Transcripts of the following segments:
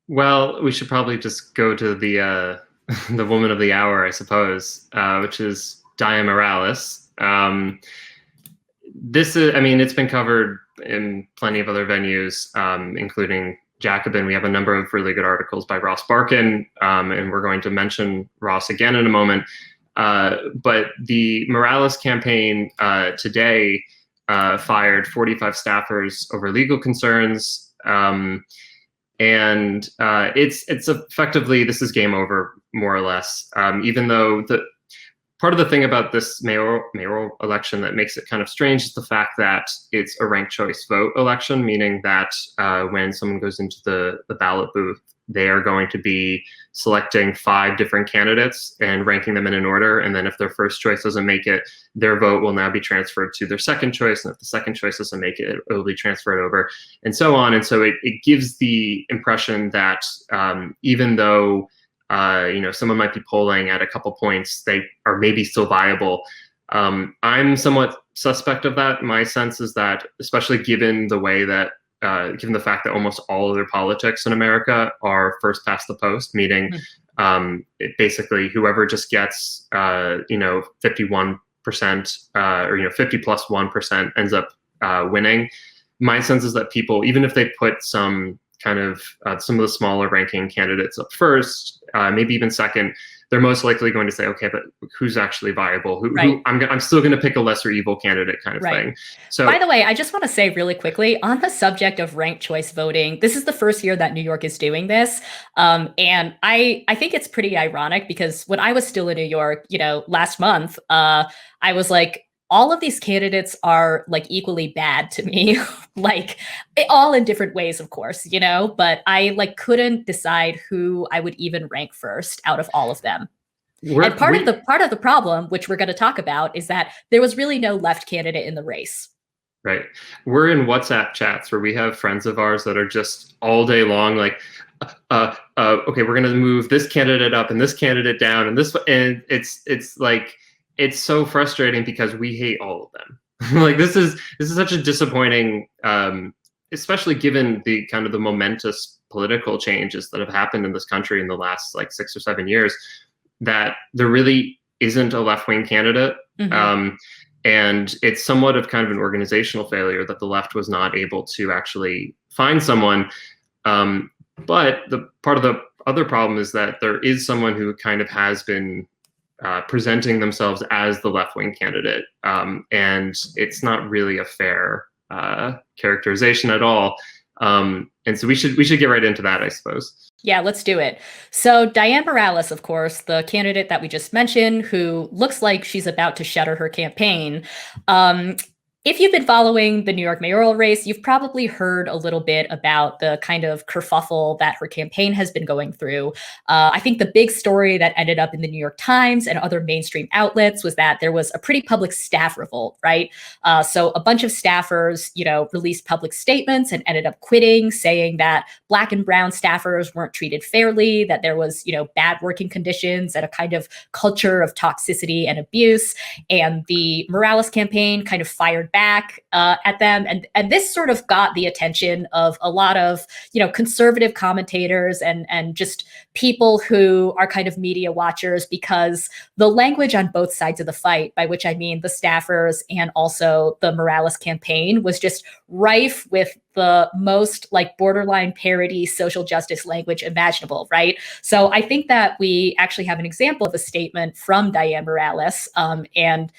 Well, we should probably just go to the the woman of the hour, I suppose, which is Dianne Morales. This is, I mean, it's been covered in plenty of other venues, including Jacobin. We have a number of really good articles by Ross Barkan, and we're going to mention Ross again in a moment. But the Morales campaign today fired 45 staffers over legal concerns. And it's effectively, this is game over, more or less. Even though the part of the thing about this mayoral election that makes it kind of strange is the fact that it's a ranked choice vote election, meaning that when someone goes into the ballot booth, they are going to be selecting 5 different candidates and ranking them in an order. And then if their first choice doesn't make it, their vote will now be transferred to their second choice. And if the second choice doesn't make it, it will be transferred over, and so on. And so it gives the impression that even though someone might be polling at a couple points, they are maybe still viable. I'm somewhat suspect of that. My sense is that, especially given the way that given the fact that almost all of their politics in America are first past the post, meaning basically whoever just gets 51% or 50 plus 1% ends up winning. My sense is that people, even if they put some kind of some of the smaller ranking candidates up first, maybe even second, they're most likely going to say, okay, but who's actually viable? Who I'm still going to pick a lesser evil candidate, kind of thing. So, by the way, I just want to say really quickly on the subject of ranked choice voting, this is the first year that New York is doing this. And I think it's pretty ironic because when I was still in New York, last month, I was like, all of these candidates are like equally bad to me, like all in different ways, of course, but I like couldn't decide who I would even rank first out of all of them. And part of the problem, which we're going to talk about, is that there was really no left candidate in the race. Right. We're in WhatsApp chats where we have friends of ours that are just all day long, like, okay, we're going to move this candidate up and this candidate down and this, and it's like, it's so frustrating because we hate all of them. Like this is such a disappointing, especially given the kind of the momentous political changes that have happened in this country in the last like 6 or 7 years, that there really isn't a left-wing candidate. And it's somewhat of kind of an organizational failure that the left was not able to actually find someone. But the part of the other problem is that there is someone who kind of has been presenting themselves as the left-wing candidate, and it's not really a fair characterization at all. And so we should get right into that, I suppose. Yeah, let's do it. So Dianne Morales, of course, the candidate that we just mentioned, who looks like she's about to shutter her campaign. If you've been following the New York mayoral race, you've probably heard a little bit about the kind of kerfuffle that her campaign has been going through. I think the big story that ended up in the New York Times and other mainstream outlets was that there was a pretty public staff revolt, right? So a bunch of staffers, released public statements and ended up quitting, saying that Black and brown staffers weren't treated fairly, that there was, bad working conditions and a kind of culture of toxicity and abuse. And the Morales campaign kind of fired back at them. And this sort of got the attention of a lot of, conservative commentators and just people who are kind of media watchers, because the language on both sides of the fight, by which I mean the staffers and also the Morales campaign, was just rife with the most like borderline parody social justice language imaginable, right? So I think that we actually have an example of a statement from Dianne Morales, and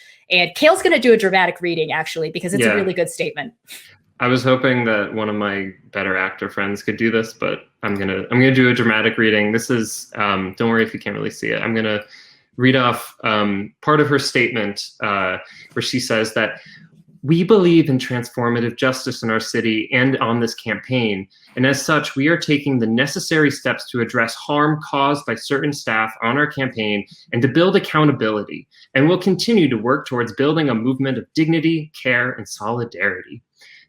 Cale's going to do a dramatic reading, actually, because it's a really good statement. I was hoping that one of my better actor friends could do this, but I'm gonna do a dramatic reading. This is don't worry if you can't really see it. I'm gonna read off part of her statement where she says that we believe in transformative justice in our city and on this campaign, and as such, we are taking the necessary steps to address harm caused by certain staff on our campaign and to build accountability, and we'll continue to work towards building a movement of dignity, care, and solidarity.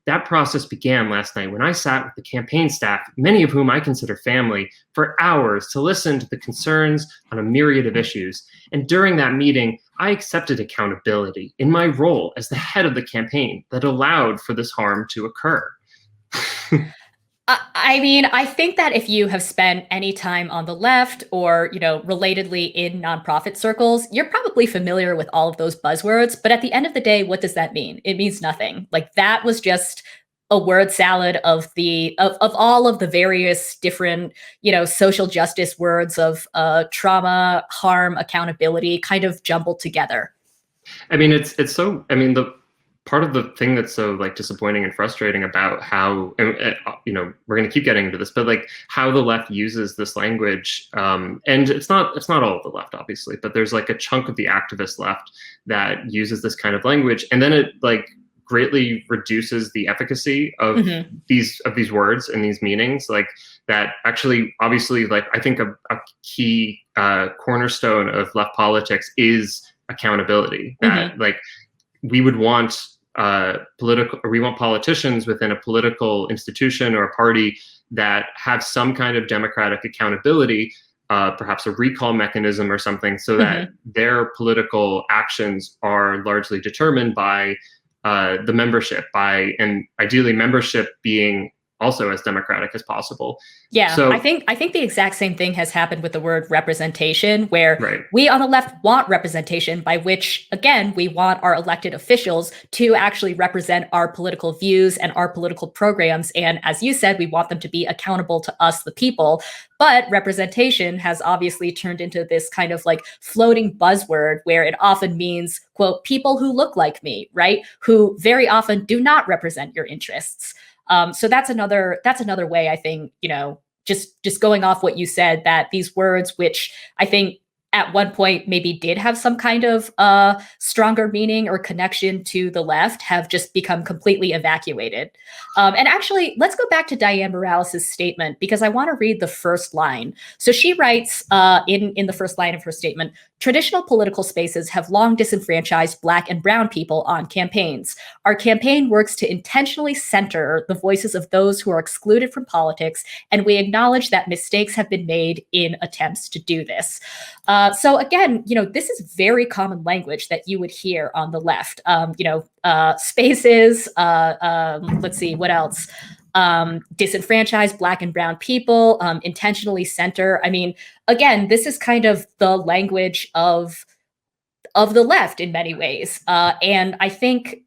That process began last night when I sat with the campaign staff, many of whom I consider family, for hours to listen to the concerns on a myriad of issues. And during that meeting, I accepted accountability in my role as the head of the campaign that allowed for this harm to occur. I mean, I think that if you have spent any time on the left or, relatedly in nonprofit circles, you're probably familiar with all of those buzzwords. But at the end of the day, what does that mean? It means nothing. Like that was just a word salad of of all of the various different, social justice words of trauma, harm, accountability kind of jumbled together. I mean, it's so. I mean, the part of the thing that's so like disappointing and frustrating about how we're going to keep getting into this, but like how the left uses this language, and it's not all of the left, obviously, but there's like a chunk of the activist left that uses this kind of language, and then it like greatly reduces the efficacy of these words and these meanings. Like that actually, obviously, like I think a key cornerstone of left politics is accountability. That like we would want we want politicians within a political institution or a party that have some kind of democratic accountability, perhaps a recall mechanism or something, so that their political actions are largely determined by the membership, and ideally membership being also as democratic as possible. Yeah, so, I think the exact same thing has happened with the word representation, where we on the left want representation, by which, again, we want our elected officials to actually represent our political views and our political programs. And as you said, we want them to be accountable to us, the people. But representation has obviously turned into this kind of like floating buzzword where it often means, quote, people who look like me, right? Who very often do not represent your interests. So that's another way, I think, just going off what you said, that these words, which I think at one point maybe did have some kind of stronger meaning or connection to the left, have just become completely evacuated. And actually, let's go back to Dianne Morales' statement, because I want to read the first line. So she writes in the first line of her statement, traditional political spaces have long disenfranchised Black and Brown people on campaigns. Our campaign works to intentionally center the voices of those who are excluded from politics, and we acknowledge that mistakes have been made in attempts to do this. So again, this is very common language that you would hear on the left. Spaces, let's see, what else? Disenfranchised Black and Brown people, intentionally center. I mean, again, this is kind of the language of the left in many ways. And I think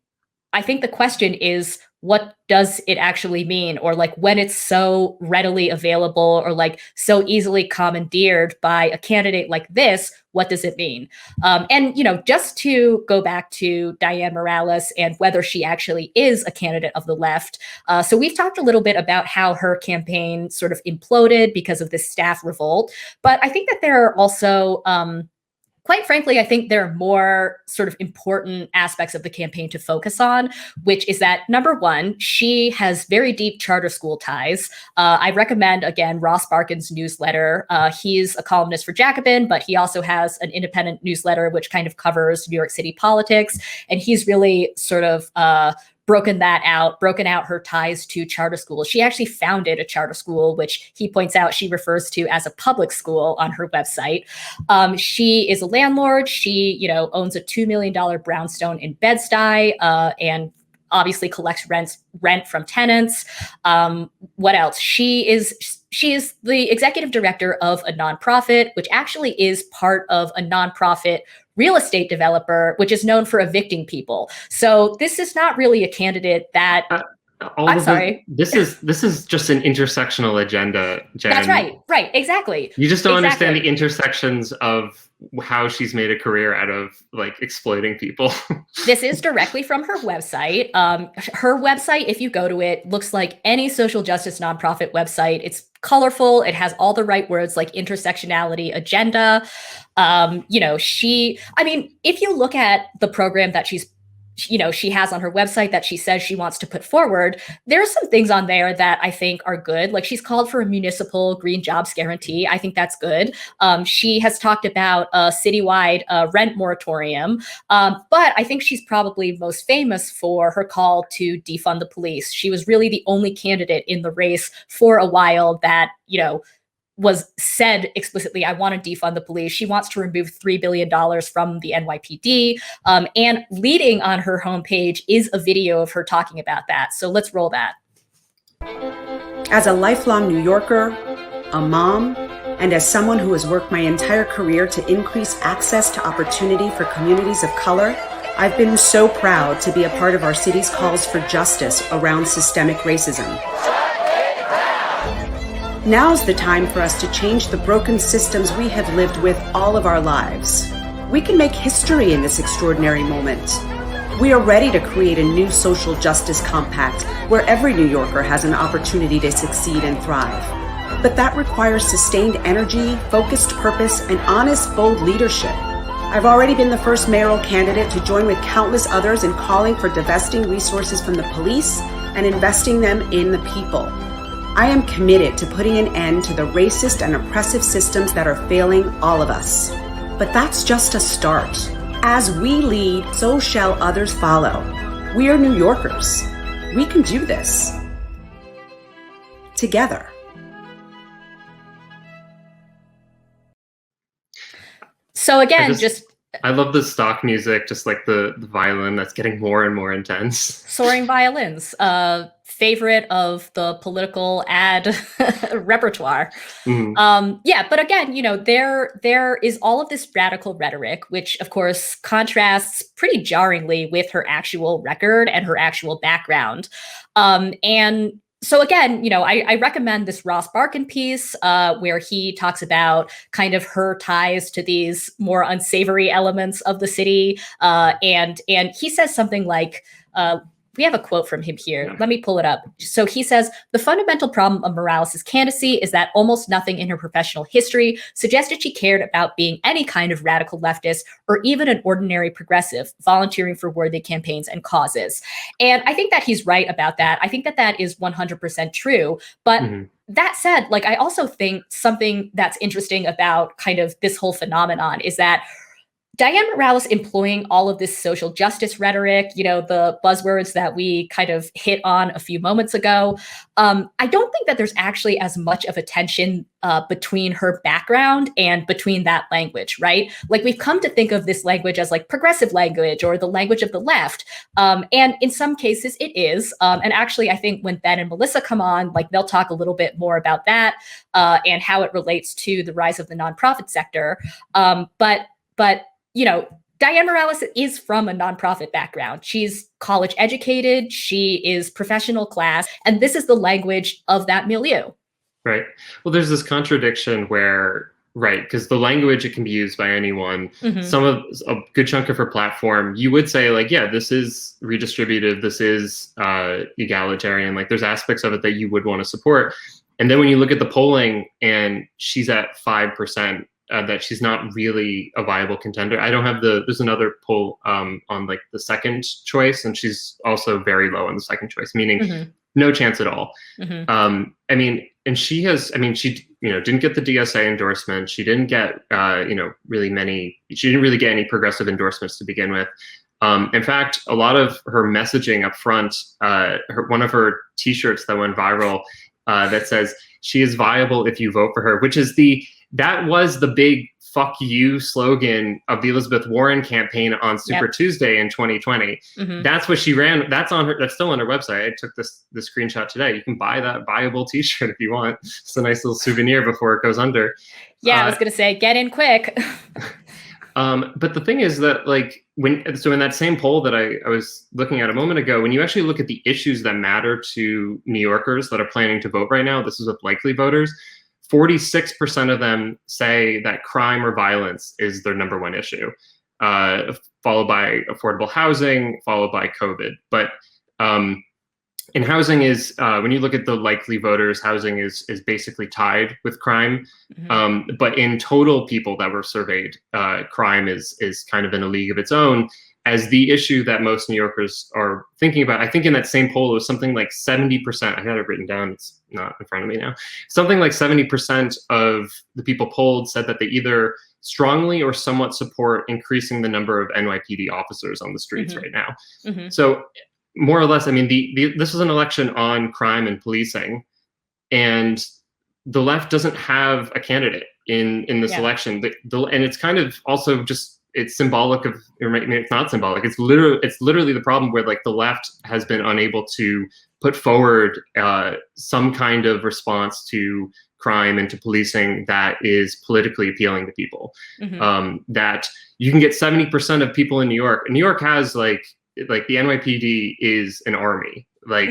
the question is, what does it actually mean? Or like when it's so readily available or like so easily commandeered by a candidate like this, what does it mean? And, just to go back to Dianne Morales and whether she actually is a candidate of the left. So we've talked a little bit about how her campaign sort of imploded because of this staff revolt. But I think that there are also, quite frankly, I think there are more sort of important aspects of the campaign to focus on, which is that, number one, she has very deep charter school ties. I recommend, again, Ross Barkan's newsletter. He's a columnist for Jacobin, but he also has an independent newsletter which kind of covers New York City politics. And he's really sort of broken out her ties to charter schools. She actually founded a charter school, which he points out she refers to as a public school on her website. She is a landlord. She, owns a $2 million brownstone in Bed-Stuy, and obviously collects rent from tenants. What else? She is the executive director of a nonprofit, which actually is part of a nonprofit real estate developer, which is known for evicting people. So this is not really a candidate that. I'm sorry. This is just an intersectional agenda, Jen. That's right. Right. Exactly. You just don't understand the intersections of how she's made a career out of like exploiting people. This is directly from her website. Her website, if you go to it, looks like any social justice nonprofit website. It's colorful. It has all the right words like intersectionality, agenda. If you look at the program that she has on her website that she says she wants to put forward, there's some things on there that I think are good. Like she's called for a municipal green jobs guarantee. I think that's good. She has talked about a citywide rent moratorium. But I think she's probably most famous for her call to defund the police. She was really the only candidate in the race for a while that, was said explicitly, I want to defund the police. She wants to remove $3 billion from the NYPD. And leading on her homepage is a video of her talking about that. So let's roll that. As a lifelong New Yorker, a mom, and as someone who has worked my entire career to increase access to opportunity for communities of color, I've been so proud to be a part of our city's calls for justice around systemic racism. Now's the time for us to change the broken systems we have lived with all of our lives. We can make history in this extraordinary moment. We are ready to create a new social justice compact where every New Yorker has an opportunity to succeed and thrive. But that requires sustained energy, focused purpose, and honest, bold leadership. I've already been the first mayoral candidate to join with countless others in calling for divesting resources from the police and investing them in the people. I am committed to putting an end to the racist and oppressive systems that are failing all of us. But that's just a start. As we lead, so shall others follow. We are New Yorkers. We can do this. Together. So again, I love the stock music, just like the violin that's getting more and more intense. Soaring violins, favorite of the political ad repertoire. Yeah, but again, there is all of this radical rhetoric, which of course contrasts pretty jarringly with her actual record and her actual background. And so again, I recommend this Ross Barkan piece where he talks about kind of her ties to these more unsavory elements of the city. And he says something like, we have a quote from him here. Yeah. Let me pull it up. So he says, the fundamental problem of Morales' candidacy is that almost nothing in her professional history suggested she cared about being any kind of radical leftist or even an ordinary progressive, volunteering for worthy campaigns and causes. And I think that he's right about that. I think that that is 100% true. But that said, I also think something that's interesting about kind of this whole phenomenon is that Dianne Morales employing all of this social justice rhetoric, the buzzwords that we kind of hit on a few moments ago. I don't think that there's actually as much of a tension between her background and between that language, right? We've come to think of this language as progressive language or the language of the left. And in some cases it is. And actually, I think when Ben and Melissa come on, they'll talk a little bit more about that and how it relates to the rise of the nonprofit sector. But Dianne Morales is from a nonprofit background. She's college educated. She is professional class. And this is the language of that milieu. Right. Well, there's this contradiction where, right, because the language, it can be used by anyone. Some of a good chunk of her platform, you would say yeah, this is redistributive. This is egalitarian. There's aspects of it that you would want to support. And then when you look at the polling and she's at 5%, that she's not really a viable contender. I don't have there's another poll on the second choice, and she's also very low on the second choice, meaning no chance at all. And she didn't get the DSA endorsement. She didn't get, she didn't really get any progressive endorsements to begin with. In fact, a lot of her messaging up front, one of her t-shirts that went viral that says, "She is viable if you vote for her," which is that was the big "fuck you" slogan of the Elizabeth Warren campaign on Super Tuesday in 2020. That's what she ran. That's still on her website. I took the screenshot today. You can buy that viable t-shirt if you want. It's a nice little souvenir before it goes under. Yeah, I was going to say, get in quick. But the thing is that in that same poll that I was looking at a moment ago, when you actually look at the issues that matter to New Yorkers that are planning to vote right now, this is with likely voters, 46% of them say that crime or violence is their number one issue, followed by affordable housing, followed by COVID. But and housing is, when you look at the likely voters, housing is basically tied with crime. But in total people that were surveyed, crime is kind of in a league of its own as the issue that most New Yorkers are thinking about. I think in that same poll, it was something like 70%. I had it written down. It's not in front of me now. Something like 70% of the people polled said that they either strongly or somewhat support increasing the number of NYPD officers on the streets right now. So more or less, this was an election on crime and policing, and the left doesn't have a candidate in this election. And it's kind of also just it's symbolic of, or maybe it's not symbolic. It's literally the problem where like the left has been unable to put forward some kind of response to crime and to policing that is politically appealing to people. That you can get 70% of people in New York. New York has like the NYPD is an army. Like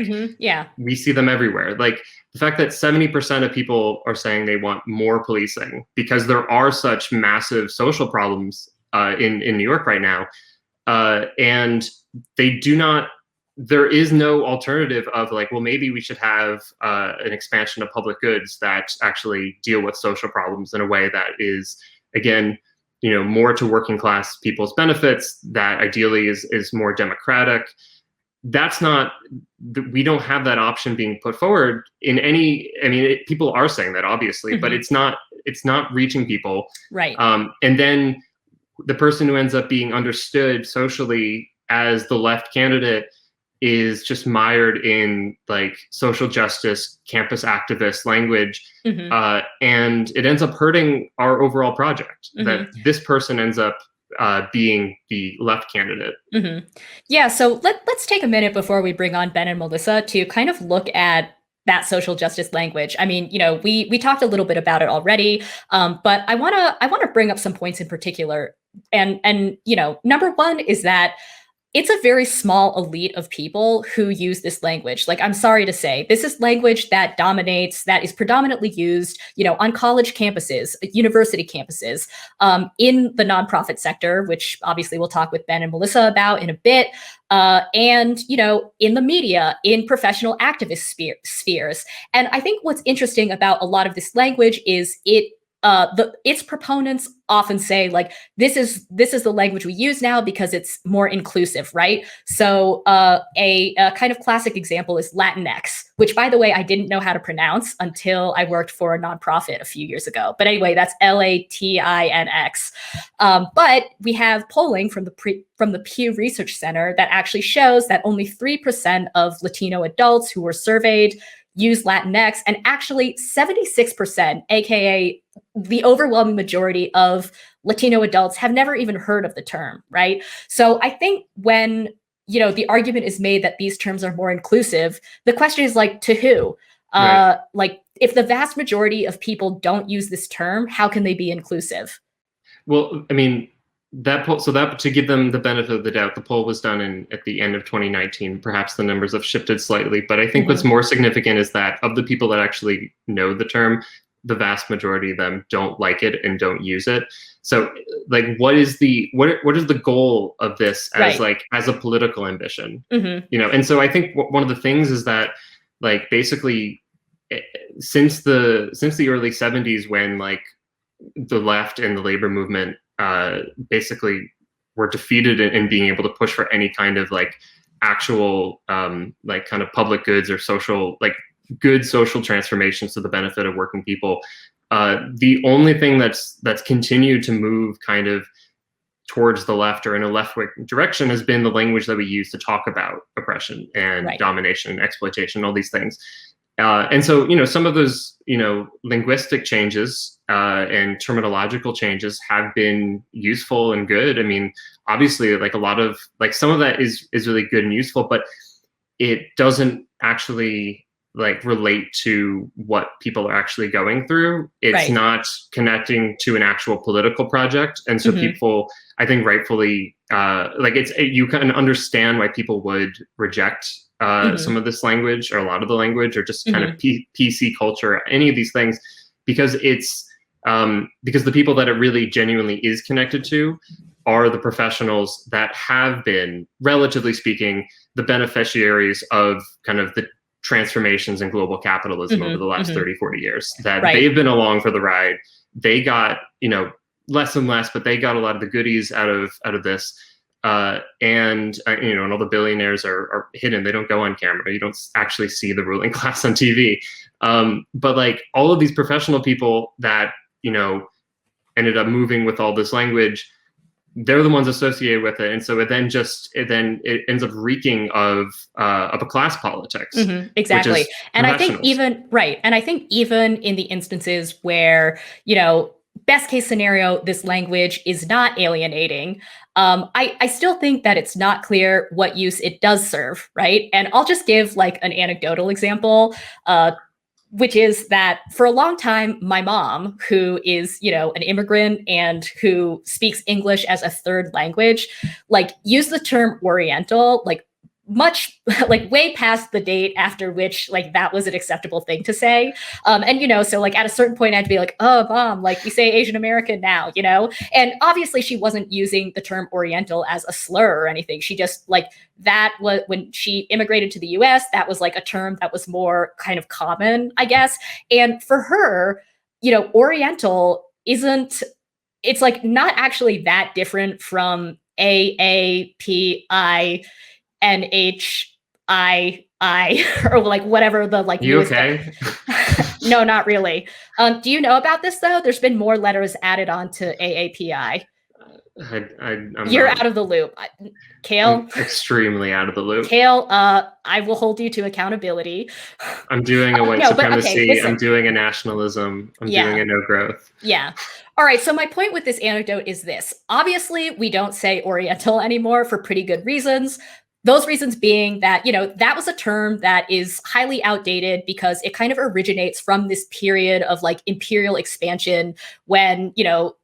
we see them everywhere. Like the fact that 70% of people are saying they want more policing because there are such massive social problems in New York right now, and they do not. There is no alternative of like, well, maybe we should have an expansion of public goods that actually deal with social problems in a way that is, again, more to working class people's benefits, that ideally is more democratic. That's not, we don't have that option being put forward in any, I mean, people are saying that obviously, but it's not reaching people. Right. And then the person who ends up being understood socially as the left candidate is just mired in like social justice, campus activist language. And it ends up hurting our overall project that this person ends up being the left candidate. Yeah, so let's take a minute before we bring on Ben and Melissa to kind of look at that social justice language. I mean, we talked a little bit about it already, but I want to bring up some points in particular. And number one is that it's a very small elite of people who use this language. Like, I'm sorry to say, this is language that dominates, that is predominantly used, on college campuses, university campuses, in the nonprofit sector, which obviously we'll talk with Ben and Melissa about in a bit, and, in the media, in professional activist spheres. And I think what's interesting about a lot of this language is its proponents often say like, this is the language we use now because it's more inclusive, right? So a kind of classic example is Latinx, which, by the way, I didn't know how to pronounce until I worked for a nonprofit a few years ago. But anyway, that's Latinx. But we have polling from the Pew Research Center that actually shows that only 3% of Latino adults who were surveyed use Latinx, and actually 76%, aka the overwhelming majority of Latino adults, have never even heard of the term, right? So I think when the argument is made that these terms are more inclusive, the question is like, to who? Right. Like, if the vast majority of people don't use this term, how can they be inclusive? Well, I mean, that poll, so that to give them the benefit of the doubt, the poll was done at the end of 2019. Perhaps the numbers have shifted slightly, but I think what's more significant is that of the people that actually know the term, the vast majority of them don't like it and don't use it. So, like, what is the goal of this as a political ambition? And so I think one of the things is that, like, basically, since the early 70s, when like the left and the labor movement basically were defeated in being able to push for any kind of like actual like kind of public goods or social, like good social transformations to the benefit of working people. The only thing that's continued to move kind of towards the left or in a left-wing direction has been the language that we use to talk about oppression and domination and exploitation, all these things. And so, some of those, linguistic changes and terminological changes have been useful and good. I mean, obviously, like a lot of, like some of that is really good and useful, but it doesn't actually like relate to what people are actually going through. It's not connecting to an actual political project. And so people, I think rightfully, you can understand why people would reject some of this language or a lot of the language or just kind of PC culture, any of these things, because it's because the people that it really genuinely is connected to are the professionals that have been, relatively speaking, the beneficiaries of kind of the transformations in global capitalism over the last 30, 40 years, that they've been along for the ride. They got, less and less, but they got a lot of the goodies out of this. And all the billionaires are hidden. They don't go on camera. You don't actually see the ruling class on TV. But like all of these professional people that, ended up moving with all this language, they're the ones associated with it. And so it ends up reeking of a class politics. Exactly. And I think even in the instances where, best case scenario, this language is not alienating. I still think that it's not clear what use it does serve, right? And I'll just give like an anecdotal example, which is that for a long time, my mom, who is, you know, an immigrant and who speaks English as a third language, like used the term Oriental, like much like way past the date after which like that was an acceptable thing to say. And, you know, so like at a certain point I had to be like, oh, mom, like we say Asian American now, you know? And obviously she wasn't using the term Oriental as a slur or anything. She just like, that was when she immigrated to the US, that was like a term that was more kind of common, I guess. And for her, you know, Oriental isn't, it's like not actually that different from AAPI NHII or like whatever the like. You okay? No, not really. Do you know about this though? There's been more letters added on to AAPI. You're out of the loop. Cale? I'm extremely out of the loop. Cale, I will hold you to accountability. I'm doing a white supremacy. Okay, I'm doing a nationalism. I'm doing a no growth. Yeah. All right. So my point with this anecdote is this. Obviously, we don't say Oriental anymore for pretty good reasons. Those reasons being that, you know, that was a term that is highly outdated because it kind of originates from this period of like imperial expansion when, you know,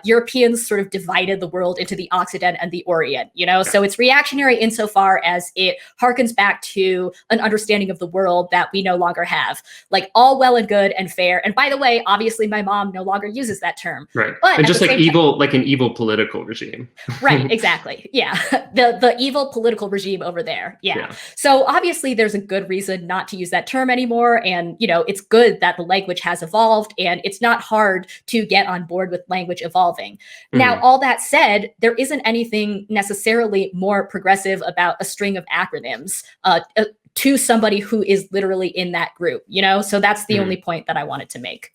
Europeans sort of divided the world into the Occident and the Orient, you know, so it's reactionary insofar as it harkens back to an understanding of the world that we no longer have, like all well and good and fair. And by the way, obviously my mom no longer uses that term. Right. But and just like evil, like an evil political regime. Right. Exactly. Yeah. The evil political regime over there. Yeah. So obviously there's a good reason not to use that term anymore. And, you know, it's good that the language has evolved and it's not hard to get on board with language evolving. Now, all that said, there isn't anything necessarily more progressive about a string of acronyms to somebody who is literally in that group, you know? So that's the only point that I wanted to make.